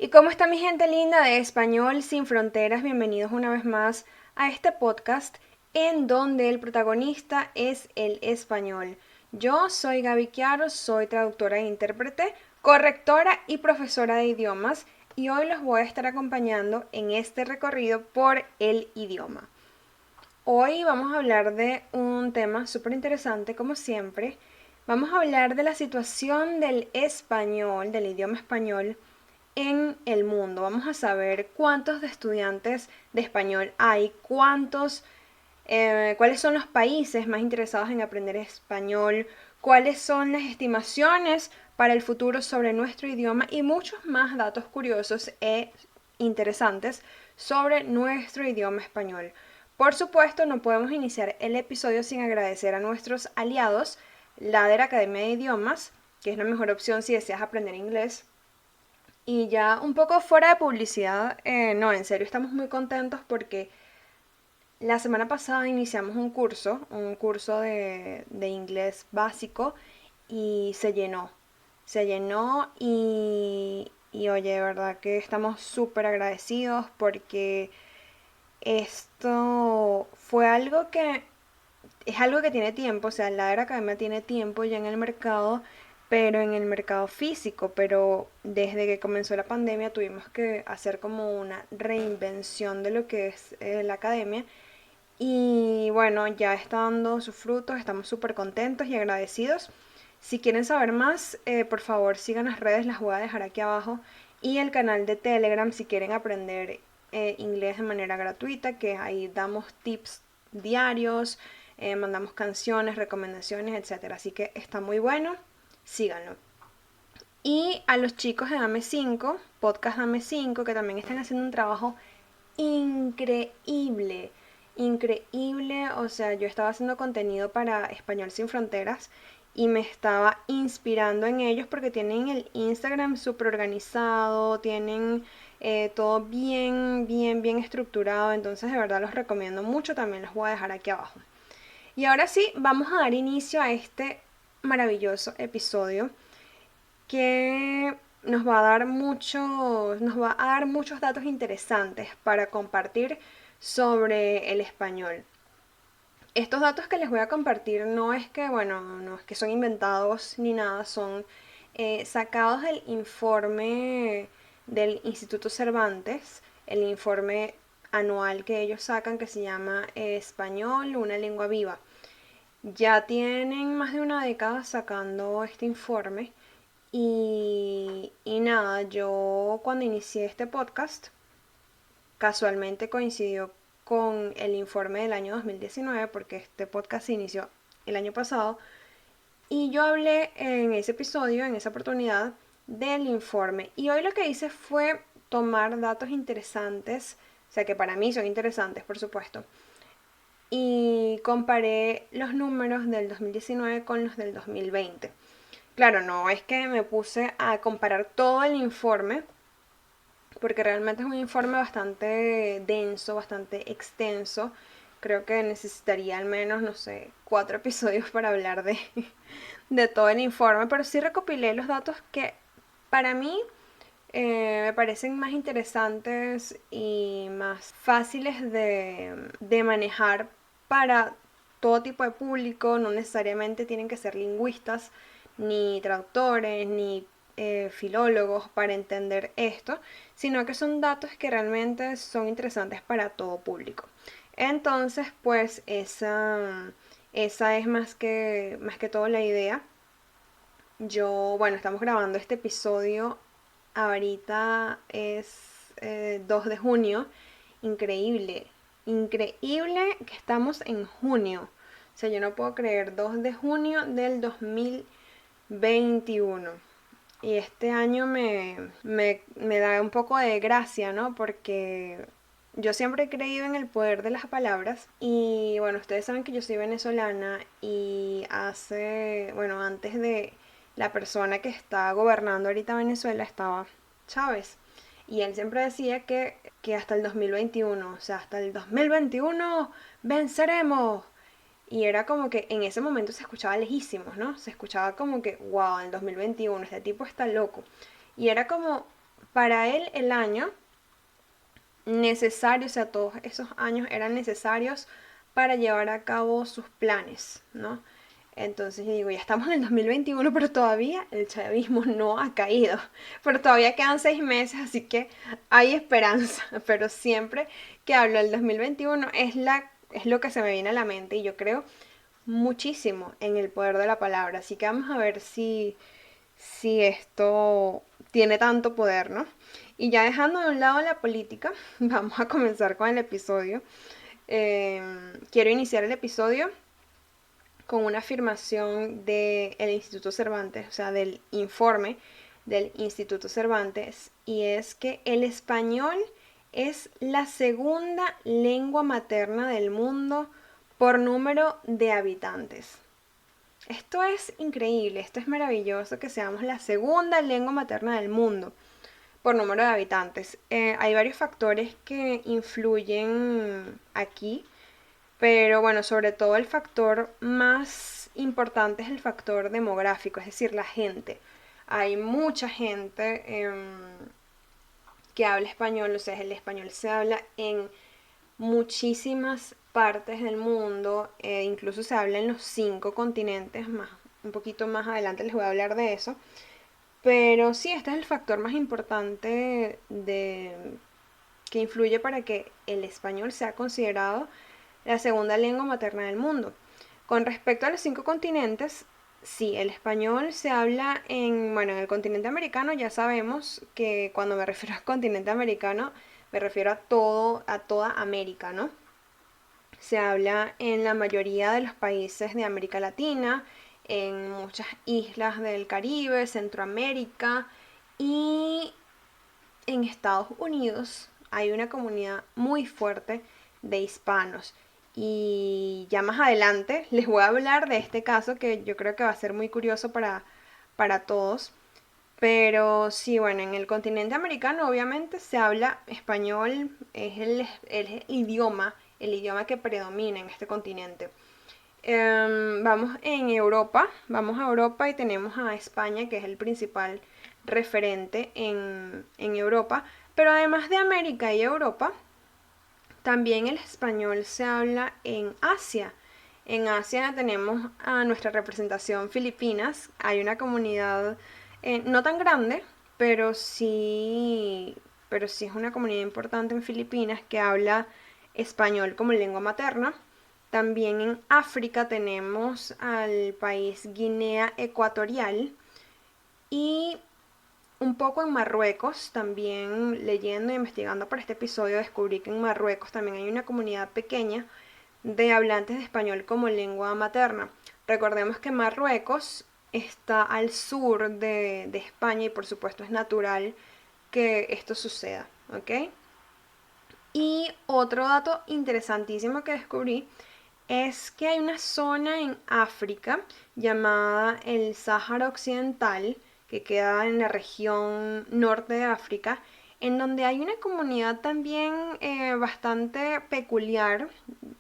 ¿Y cómo está mi gente linda de Español sin Fronteras? Bienvenidos una vez más a este podcast en donde el protagonista es el español. Yo soy Gaby Chiaro, soy traductora e intérprete, correctora y profesora de idiomas y hoy los voy a estar acompañando en este recorrido por el idioma. Hoy vamos a hablar de un tema súper interesante como siempre. Vamos a hablar de la situación del español, del idioma español en el mundo. Vamos a saber cuántos estudiantes de español hay, cuáles son los países más interesados en aprender español, cuáles son las estimaciones para el futuro sobre nuestro idioma y muchos más datos curiosos e interesantes sobre nuestro idioma español. Por supuesto, no podemos iniciar el episodio sin agradecer a nuestros aliados, la Academia de Idiomas, que es la mejor opción si deseas aprender inglés. Y ya un poco fuera de publicidad, no, en serio, estamos muy contentos porque la semana pasada iniciamos un curso de inglés básico y se llenó y oye, de verdad que estamos súper agradecidos porque esto fue algo que es algo que tiene tiempo, o sea, la era academia tiene tiempo ya en el mercado, pero en el mercado físico, pero desde que comenzó la pandemia tuvimos que hacer como una reinvención de lo que es la academia y bueno, ya está dando sus frutos, estamos súper contentos y agradecidos. Si quieren saber más, por favor sigan las redes, las voy a dejar aquí abajo y el canal de Telegram si quieren aprender inglés de manera gratuita, que ahí damos tips diarios, mandamos canciones, recomendaciones, etcétera. Así que está muy bueno, síganlo. Y a los chicos de Dame 5, Podcast Dame 5, que también están haciendo un trabajo increíble, increíble. O sea, yo estaba haciendo contenido para Español Sin Fronteras y me estaba inspirando en ellos porque tienen el Instagram súper organizado, tienen todo bien, bien, bien estructurado. Entonces, de verdad los recomiendo mucho. También los voy a dejar aquí abajo. Y ahora sí, vamos a dar inicio a este maravilloso episodio que nos va a dar muchos datos interesantes para compartir sobre el español. Estos datos que les voy a compartir no es que, bueno, no es que son inventados ni nada, son sacados del informe del Instituto Cervantes, el informe anual que ellos sacan que se llama Español, una lengua viva. Ya tienen más de una década sacando este informe y nada, yo cuando inicié este podcast, casualmente coincidió con el informe del año 2019, porque este podcast se inició el año pasado, y yo hablé en ese episodio, en esa oportunidad, del informe. Y hoy lo que hice fue tomar datos interesantes, o sea que para mí son interesantes, por supuesto, y comparé los números del 2019 con los del 2020. Claro, no es que me puse a comparar todo el informe, porque realmente es un informe bastante denso, bastante extenso. Creo que necesitaría al menos, no sé, 4 episodios para hablar de todo el informe, pero sí recopilé los datos que para mí me parecen más interesantes y más fáciles de manejar para todo tipo de público. No necesariamente tienen que ser lingüistas, ni traductores, ni filólogos para entender esto, sino que son datos que realmente son interesantes para todo público. Entonces, pues esa es más que todo la idea. Yo, bueno, estamos grabando este episodio. Ahorita es 2 de junio. Increíble. Increíble que estamos en junio. O sea, yo no puedo creer 2 de junio del 2021. Y este año me da un poco de gracia, ¿no? Porque yo siempre he creído en el poder de las palabras y bueno, ustedes saben que yo soy venezolana y bueno, antes de la persona que está gobernando ahorita Venezuela estaba Chávez. Y él siempre decía que hasta el 2021, o sea, hasta el 2021 venceremos. Y era como que en ese momento se escuchaba lejísimos, ¿no? Se escuchaba como que, wow, en el 2021 este tipo está loco. Y era como para él el año necesario, o sea, todos esos años eran necesarios para llevar a cabo sus planes, ¿no? Entonces yo digo, ya estamos en el 2021, pero todavía el chavismo no ha caído. Pero todavía quedan 6 meses, así que hay esperanza. Pero siempre que hablo del 2021 es lo que se me viene a la mente y yo creo muchísimo en el poder de la palabra. Así que vamos a ver si esto tiene tanto poder, ¿no? Y ya dejando de un lado la política, vamos a comenzar con el episodio. Quiero iniciar el episodio con una afirmación del Instituto Cervantes, o sea, del informe del Instituto Cervantes, y es que el español es la segunda lengua materna del mundo por número de habitantes. Esto es increíble, esto es maravilloso que seamos la segunda lengua materna del mundo por número de habitantes. Hay varios factores que influyen aquí, pero bueno, sobre todo el factor más importante es el factor demográfico, es decir, la gente. Hay mucha gente que habla español, o sea, el español se habla en muchísimas partes del mundo, incluso se habla en los 5 continentes, más, un poquito más adelante les voy a hablar de eso. Pero sí, este es el factor más importante que influye para que el español sea considerado la segunda lengua materna del mundo. Con respecto a los 5 continentes, sí, el español se habla bueno, en el continente americano ya sabemos que cuando me refiero al continente americano, me refiero a toda América, ¿no? Se habla en la mayoría de los países de América Latina, en muchas islas del Caribe, Centroamérica y en Estados Unidos hay una comunidad muy fuerte de hispanos. Y ya más adelante les voy a hablar de este caso que yo creo que va a ser muy curioso para todos. Pero sí, bueno, en el continente americano obviamente se habla español, es el idioma que predomina en este continente. Vamos a Europa y tenemos a España, que es el principal referente en Europa, pero además de América y Europa, también el español se habla en Asia. En Asia tenemos a nuestra representación Filipinas, hay una comunidad no tan grande, pero sí es una comunidad importante en Filipinas que habla español como lengua materna. También en África tenemos al país Guinea Ecuatorial y un poco en Marruecos, también leyendo e investigando para este episodio descubrí que en Marruecos también hay una comunidad pequeña de hablantes de español como lengua materna. Recordemos que Marruecos está al sur de España y por supuesto es natural que esto suceda, ¿ok? Y otro dato interesantísimo que descubrí es que hay una zona en África llamada el Sáhara Occidental, que queda en la región norte de África, en donde hay una comunidad también bastante peculiar.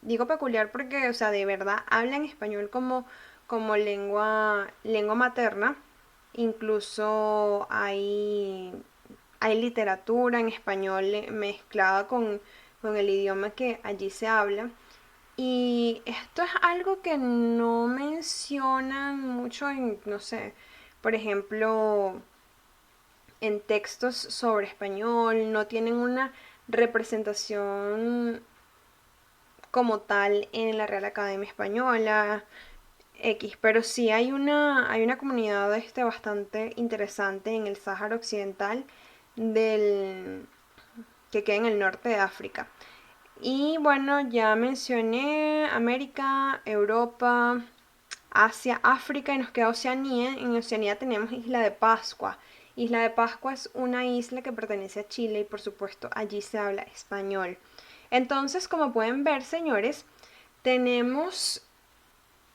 Digo peculiar porque, o sea, de verdad hablan español como lengua materna. Incluso hay literatura en español mezclada con el idioma que allí se habla. Y esto es algo que no mencionan mucho en, no sé, por ejemplo, en textos sobre español, no tienen una representación como tal en la Real Academia Española, X, pero sí hay una comunidad bastante interesante en el Sáhara Occidental del, que queda en el norte de África. Y bueno, ya mencioné América, Europa, Asia, África y nos queda Oceanía. En Oceanía tenemos Isla de Pascua. Isla de Pascua es una isla que pertenece a Chile y por supuesto allí se habla español. Entonces, como pueden ver, señores, tenemos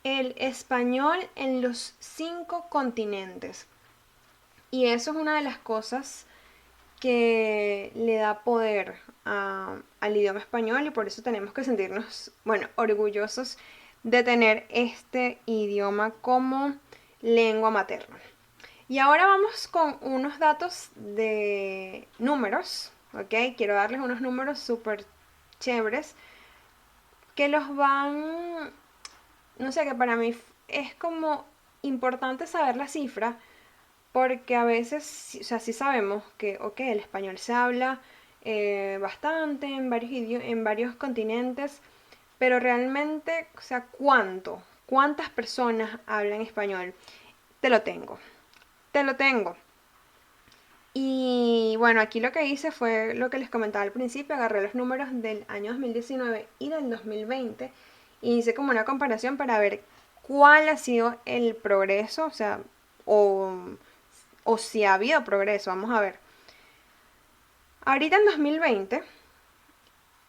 el español en los 5 continentes. Y eso es una de las cosas que le da poder al idioma español y por eso tenemos que sentirnos, bueno, orgullosos de tener este idioma como lengua materna. Y ahora vamos con unos datos de números, ¿ok? Quiero darles unos números súper chéveres que los van, no sé, que para mí es como importante saber la cifra porque a veces, o sea, sí sabemos que, ok, el español se habla bastante en en varios continentes, pero realmente, o sea, ¿cuántas personas hablan español? Te lo tengo, te lo tengo. Y bueno, aquí lo que hice fue lo que les comentaba al principio, agarré los números del año 2019 y del 2020 y hice como una comparación para ver cuál ha sido el progreso, o sea, o, o si ha habido progreso, vamos a ver. Ahorita en 2020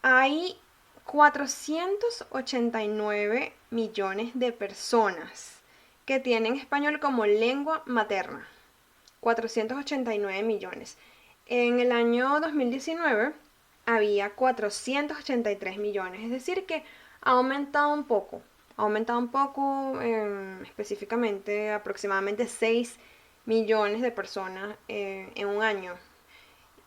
hay 489 millones de personas que tienen español como lengua materna. 489 millones. En el año 2019 había 483 millones, es decir que ha aumentado un poco, específicamente aproximadamente 6 millones de personas en un año.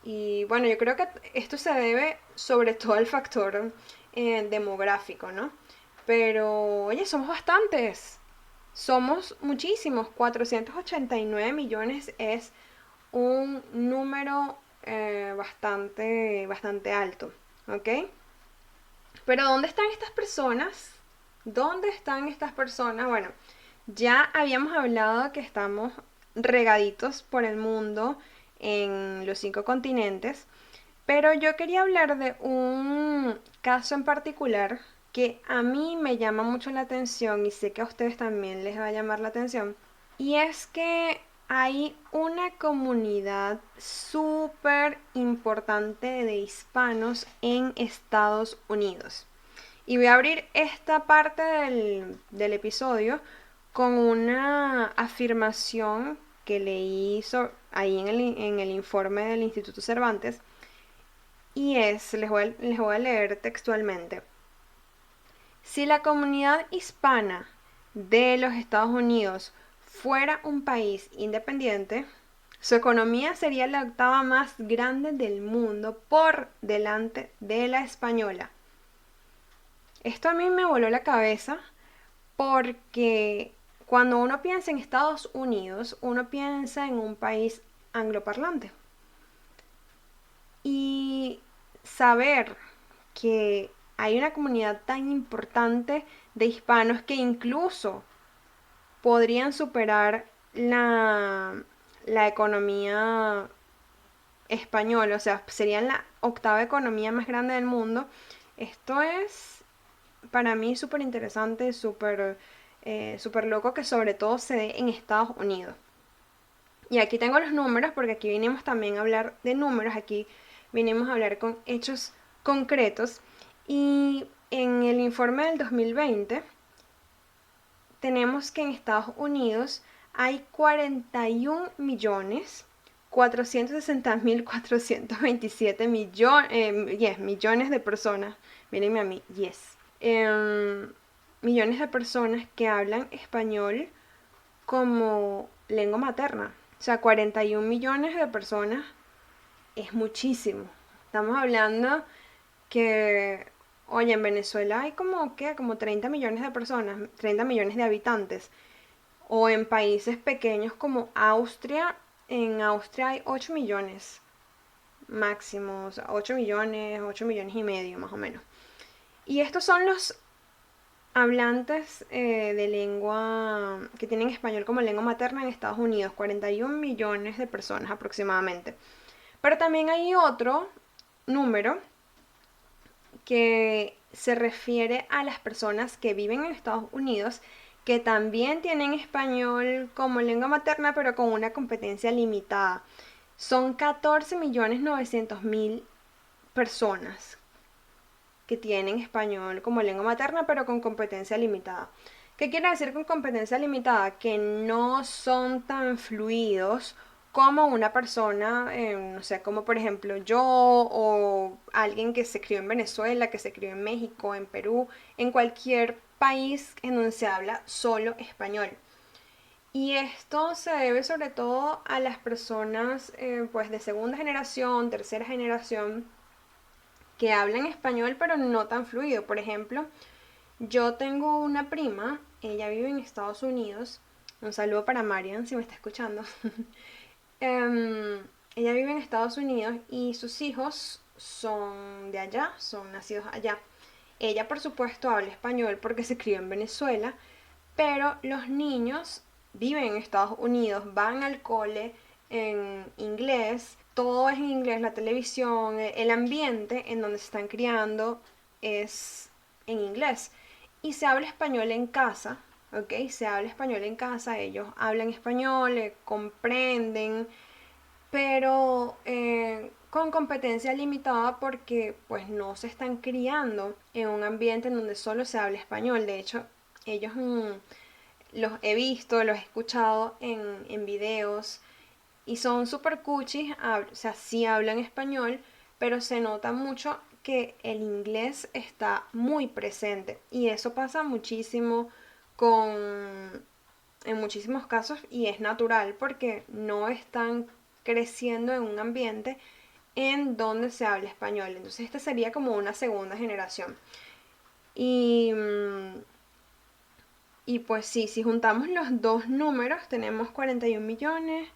Y bueno, yo creo que esto se debe sobre todo al factor demográfico, ¿no? Pero, oye, somos bastantes. Somos muchísimos. 489 millones es un número bastante alto, ¿ok? Pero ¿dónde están estas personas? ¿Dónde están estas personas? Bueno, ya habíamos hablado que estamos regaditos por el mundo en los 5 continentes, pero yo quería hablar de un caso en particular que a mí me llama mucho la atención y sé que a ustedes también les va a llamar la atención. Y es que hay una comunidad súper importante de hispanos en Estados Unidos. Y voy a abrir esta parte del episodio con una afirmación que leí ahí en el informe del Instituto Cervantes. Y es, les voy a leer textualmente. Si la comunidad hispana de los Estados Unidos fuera un país independiente, su economía sería la octava más grande del mundo por delante de la española. Esto a mí me voló la cabeza porque cuando uno piensa en Estados Unidos, uno piensa en un país angloparlante. Y saber que hay una comunidad tan importante de hispanos que incluso podrían superar la economía española, o sea, serían la octava economía más grande del mundo. Esto es para mí súper interesante, súper loco que sobre todo se dé en Estados Unidos. Y aquí tengo los números porque aquí vinimos también a hablar de números, aquí vinimos a hablar con hechos concretos. Y en el informe del 2020 tenemos que en Estados Unidos hay 41 millones 460.427 millones de personas, mírenme a mí, millones de personas que hablan español como lengua materna. O sea, 41 millones de personas es muchísimo. Estamos hablando que, oye, en Venezuela hay como, ¿qué? Como 30 millones de personas, 30 millones de habitantes. O en países pequeños como Austria, en Austria hay 8 millones máximo, o sea, 8 millones, 8 millones y medio más o menos. Y estos son los hablantes de lengua que tienen español como lengua materna en Estados Unidos, 41 millones de personas aproximadamente. Pero también hay otro número que se refiere a las personas que viven en Estados Unidos que también tienen español como lengua materna pero con una competencia limitada. Son 14.900.000 personas que tienen español como lengua materna pero con competencia limitada. ¿Qué quiere decir con competencia limitada? Que no son tan fluidos como una persona, no sé, como por ejemplo yo o alguien que se crió en Venezuela, que se crió en México, en Perú, en cualquier país en donde se habla solo español. Y esto se debe sobre todo a las personas pues de segunda generación, tercera generación, que hablan español pero no tan fluido. Por ejemplo, yo tengo una prima, ella vive en Estados Unidos. Un saludo para Marian si me está escuchando. Em, Ella vive en Estados Unidos y sus hijos son de allá, son nacidos allá. Ella, por supuesto, habla español porque se crió en Venezuela, pero los niños viven en Estados Unidos, van al cole en inglés, todo es en inglés, la televisión, el ambiente en donde se están criando es en inglés. Y se habla español en casa, ¿ok? Se habla español en casa, ellos hablan español, comprenden, pero con competencia limitada porque pues no se están criando en un ambiente en donde solo se habla español. De hecho, ellos los he visto, los he escuchado en videos y son súper cuchis, o sea, sí hablan español, pero se nota mucho que el inglés está muy presente y eso pasa muchísimo con en muchísimos casos y es natural porque no están creciendo en un ambiente en donde se habla español. Entonces esta sería como una segunda generación. Y, y pues sí, si juntamos los dos números tenemos 41 millones,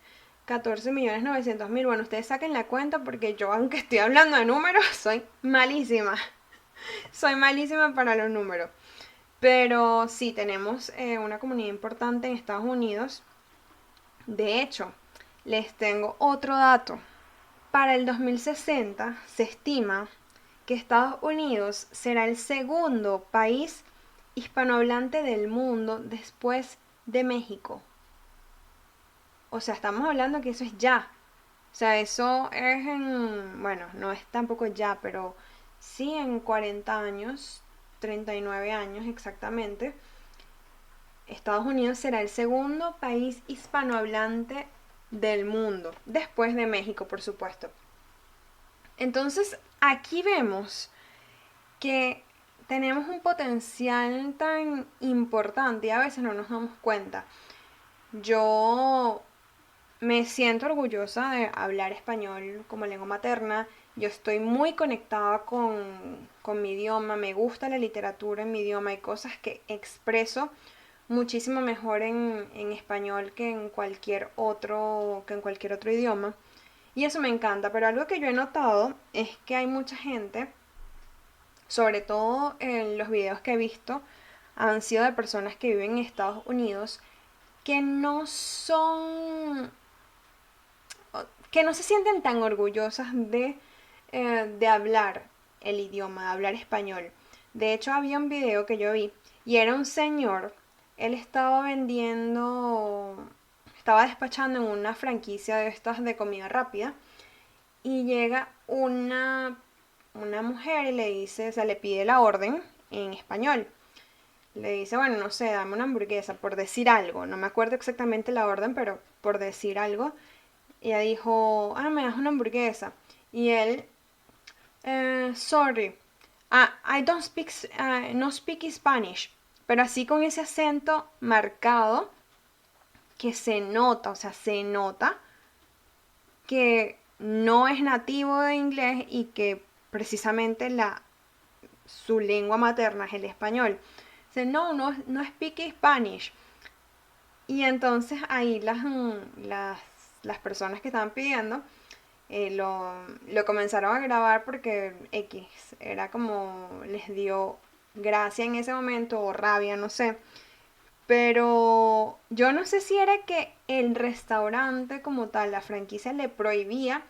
14 millones 900 mil. Bueno, ustedes saquen la cuenta porque yo, aunque estoy hablando de números, soy malísima. Soy malísima para los números. Pero sí, tenemos una comunidad importante en Estados Unidos. De hecho, les tengo otro dato. Para el 2060 se estima que Estados Unidos será el segundo país hispanohablante del mundo después de México. O sea, estamos hablando que eso es ya. O sea, eso es en, bueno, no es tampoco ya, pero sí en 40 años, 39 años exactamente, Estados Unidos será el segundo país hispanohablante del mundo, después de México, por supuesto. Entonces, aquí vemos que tenemos un potencial tan importante y a veces no nos damos cuenta. Yo me siento orgullosa de hablar español como lengua materna. Yo estoy muy conectada con mi idioma, me gusta la literatura en mi idioma, hay cosas que expreso muchísimo mejor en español que en cualquier otro idioma. Y eso me encanta, pero algo que yo he notado es que hay mucha gente, sobre todo en los videos que he visto, han sido de personas que viven en Estados Unidos, que no son, que no se sienten tan orgullosas de hablar el idioma, de hablar español. De hecho, había un video que yo vi y era un señor, él estaba vendiendo, estaba despachando en una franquicia de estas de comida rápida y llega una mujer y le dice, o sea, le pide la orden en español. Le dice, bueno, no sé, dame una hamburguesa, por decir algo. No me acuerdo exactamente la orden, pero por decir algo. Ella dijo, me das una hamburguesa. Y él, sorry, I don't speak, no speak Spanish. Pero así con ese acento marcado que se nota, o sea, se nota que no es nativo de inglés y que precisamente su lengua materna es el español. Dice, no speak Spanish. Y entonces ahí las personas que estaban pidiendo lo comenzaron a grabar porque X era como les dio gracia en ese momento o rabia, no sé. Pero yo no sé si era que el restaurante como tal, la franquicia le prohibía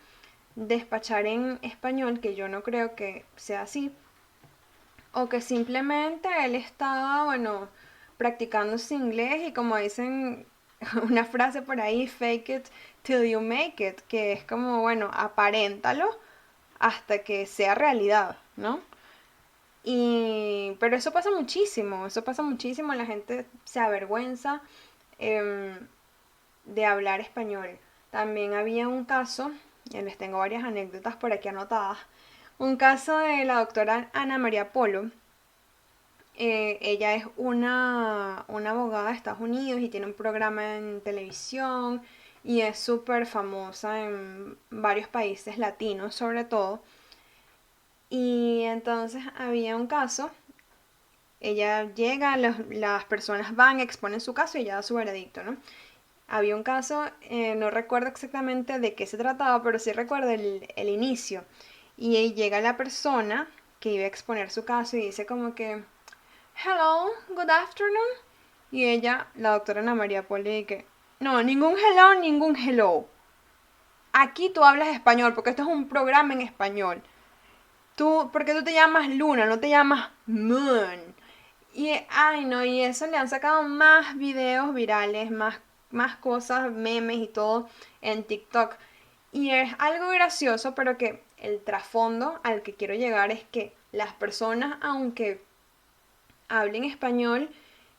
despachar en español, que yo no creo que sea así, o que simplemente él estaba, bueno, practicando su inglés y como dicen una frase por ahí, fake it till you make it, que es como, bueno, aparéntalo hasta que sea realidad, ¿no? Pero eso pasa muchísimo, la gente se avergüenza em, de hablar español. También había un caso, les tengo varias anécdotas por aquí anotadas, un caso de la doctora Ana María Polo. ella es una abogada de Estados Unidos y tiene un programa en televisión y es súper famosa en varios países latinos sobre todo. Y entonces había un caso, ella llega, las personas van, exponen su caso y ella da su veredicto, ¿no? Había un caso, no recuerdo exactamente de qué se trataba, pero sí recuerdo el inicio. Y ahí llega la persona que iba a exponer su caso y dice como que, hello, good afternoon. Y ella, la doctora Ana María Poli, que, no, ningún hello, ningún hello. Aquí tú hablas español, porque esto es un programa en español. ¿Por qué tú te llamas Luna, no te llamas Moon? Y, ay no, y eso le han sacado más videos virales, más cosas, memes y todo en TikTok. Y es algo gracioso, pero que el trasfondo al que quiero llegar es que las personas, aunque hablen español,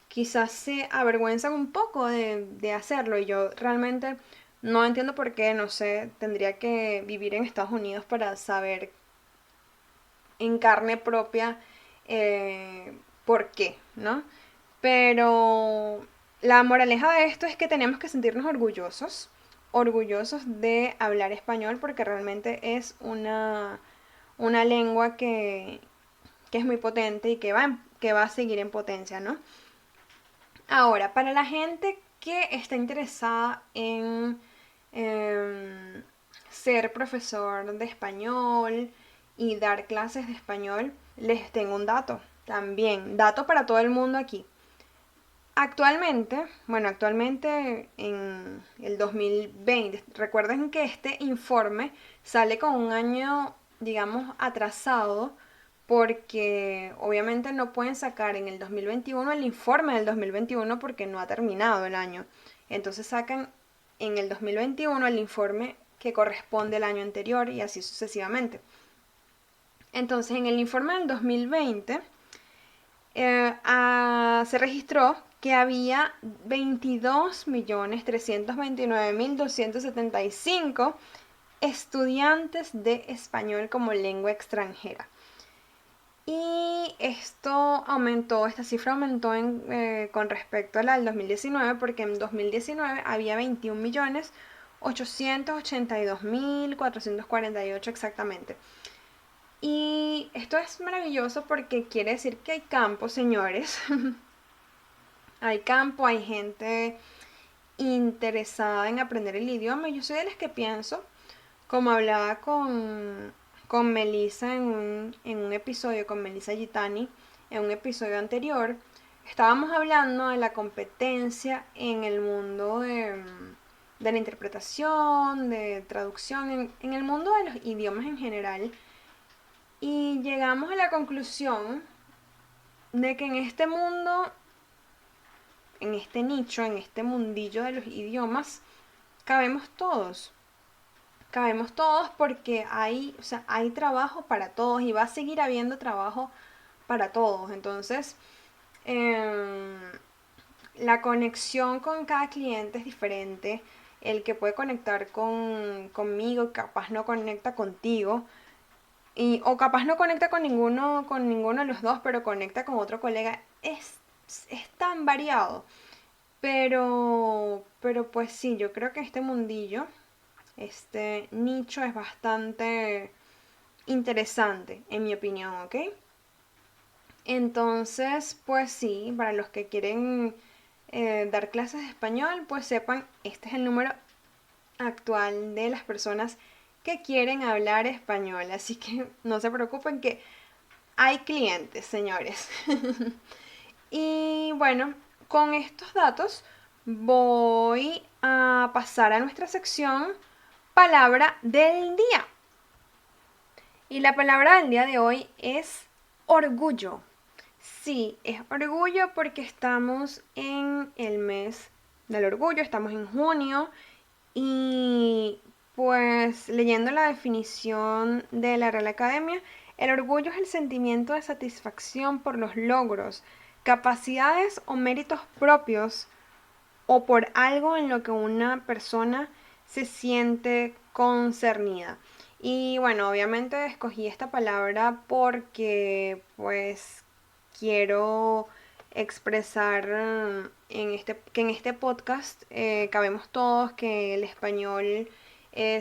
quizás se avergüenzan un poco de hacerlo. Y yo realmente no entiendo por qué, no sé, tendría que vivir en Estados Unidos para saber en carne propia por qué, ¿no? Pero la moraleja de esto es que tenemos que sentirnos orgullosos, orgullosos de hablar español porque realmente es una lengua que es muy potente y que va a seguir en potencia, ¿no? Ahora, para la gente que está interesada en ser profesor de español y dar clases de español, les tengo un dato también, dato para todo el mundo aquí. Actualmente en el 2020, recuerden que este informe sale con un año, digamos, atrasado, porque obviamente no pueden sacar en el 2021 el informe del 2021 porque no ha terminado el año. Entonces sacan en el 2021 el informe que corresponde al año anterior y así sucesivamente. Entonces en el informe del 2020 se registró que había 22.329.275 estudiantes de español como lengua extranjera. Y esta cifra aumentó con respecto a la del 2019, porque en 2019 había 21.882.448 exactamente. Y esto es maravilloso porque quiere decir que hay campo, señores. Hay campo, hay gente interesada en aprender el idioma. Yo soy de las que pienso, como hablaba con Melissa en un episodio, con Melissa Gitani, en un episodio anterior, estábamos hablando de la competencia en el mundo de la interpretación, de traducción, en el mundo de los idiomas en general. Y llegamos a la conclusión de que en este mundo, en este nicho, en este mundillo de los idiomas, cabemos todos. Cabemos todos porque hay trabajo para todos y va a seguir habiendo trabajo para todos. Entonces, eh, la conexión con cada cliente es diferente. El que puede conectar conmigo, capaz no conecta contigo. O capaz no conecta con ninguno de los dos, pero conecta con otro colega. Es tan variado. Pero pues sí, yo creo que este mundillo, este nicho es bastante interesante, en mi opinión, ¿ok? Entonces, pues sí, para los que quieren dar clases de español, pues sepan, este es el número actual de las personas que quieren hablar español. Así que no se preocupen que hay clientes, señores. Y bueno, con estos datos voy a pasar a nuestra sección Palabra del Día. Y la palabra del día de hoy es orgullo. Sí, es orgullo porque estamos en el mes del orgullo, estamos en junio y pues leyendo la definición de la Real Academia, el orgullo es el sentimiento de satisfacción por los logros, capacidades o méritos propios o por algo en lo que una persona se siente concernida. Y bueno, obviamente escogí esta palabra porque pues quiero expresar que en este podcast cabemos todos, que el español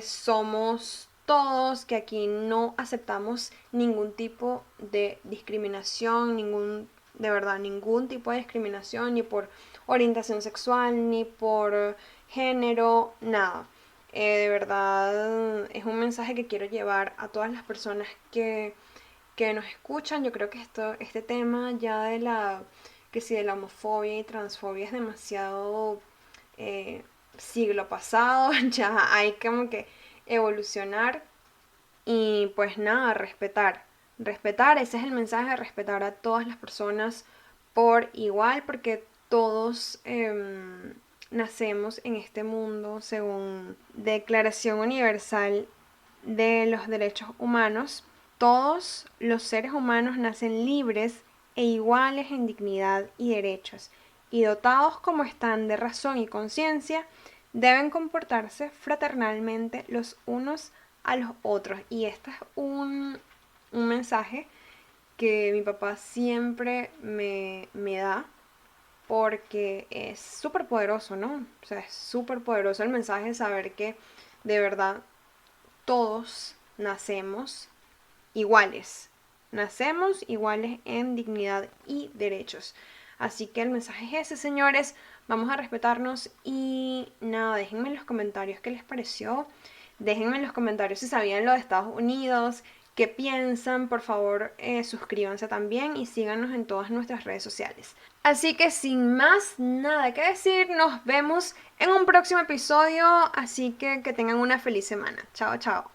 somos todos, que aquí no aceptamos ningún tipo de discriminación, de verdad, ningún tipo de discriminación, ni por orientación sexual, ni por género, nada. De verdad, es un mensaje que quiero llevar a todas las personas que nos escuchan. Yo creo que este tema ya que si de la homofobia y transfobia es demasiado siglo pasado, ya hay como que evolucionar y pues nada, respetar, ese es el mensaje, respetar a todas las personas por igual, porque todos nacemos en este mundo según Declaración Universal de los Derechos Humanos. Todos los seres humanos nacen libres e iguales en dignidad y derechos, y dotados como están de razón y conciencia, deben comportarse fraternalmente los unos a los otros. Y este es un mensaje que mi papá siempre me da porque es súper poderoso, ¿no? O sea, es súper poderoso el mensaje de saber que de verdad todos nacemos iguales en dignidad y derechos. Así que el mensaje es ese, señores, vamos a respetarnos y nada, déjenme en los comentarios qué les pareció, déjenme en los comentarios si sabían lo de Estados Unidos, qué piensan, por favor suscríbanse también y síganos en todas nuestras redes sociales. Así que sin más nada que decir, nos vemos en un próximo episodio, así que tengan una feliz semana. Chao, chao.